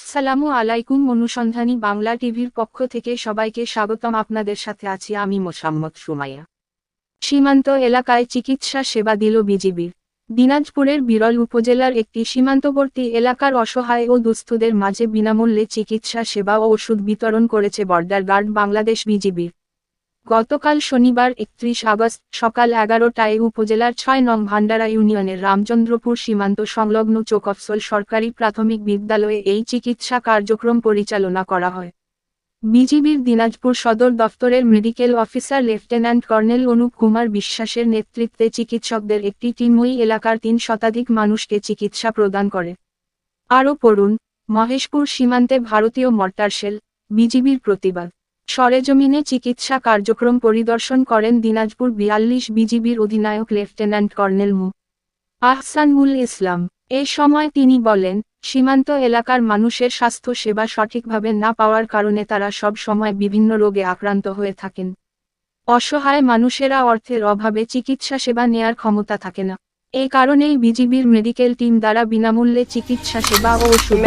আসসালামু আলাইকুম। অনুসন্ধানী বাংলা টিভির পক্ষ থেকে সবাইকে স্বাগতম। আপনাদের সাথে আছি আমি মোসাম্মদ সুমাইয়া। সীমান্ত এলাকায় চিকিৎসা সেবা দিল বিজিবির। দিনাজপুরের বিরল উপজেলার একটি সীমান্তবর্তী এলাকার অসহায় ও দুস্থদের মাঝে বিনামূল্যে চিকিৎসা সেবা ও ওষুধ বিতরণ করেছে বর্ডার গার্ড বাংলাদেশ বিজিবির। গতকাল শনিবার 31 আগস্ট সকাল 11টায় উপজেলার 6 নং ভান্ডারা ইউনিয়নের রামচন্দ্রপুর সীমান্ত সংলগ্ন চোকফসল সরকারি প্রাথমিক বিদ্যালয়ে এই চিকিৎসা কার্যক্রম পরিচালনা করা হয়। বিজিবির দিনাজপুর সদর দফতরের medical officer lieutenant colonel Anup Kumar বিশ্বাসের নেতৃত্বে চিকিৎসকদের একটি টিম ওই এলাকার 3 শতাধিক মানুষকে চিকিৎসা প্রদান করে। আরও পড়ুন, মহেশপুর সীমান্তে ভারতীয় মর্টার শেল, বিজিবির প্রতিবাদ। সরেজমিনে চিকিৎসা কার্যক্রম পরিদর্শন করেন দিনাজপুর 42 বিজিবির অধিনায়ক লেফটেন্যান্ট কর্নেল মু. আহসানুল ইসলাম। এ সময় তিনি বলেন, সীমান্ত এলাকার মানুষের স্বাস্থ্য সেবা সঠিকভাবে না পাওয়ার কারণে তারা সব সময় বিভিন্ন রোগে আক্রান্ত হয়ে থাকেন। অসহায় মানুষেরা অর্থের অভাবে চিকিৎসা সেবা নেয়ার ক্ষমতা থাকে না। এই কারণেই বিজিবির মেডিকেল টিম দ্বারা বিনামূল্যে চিকিৎসা সেবা ও ওষুধ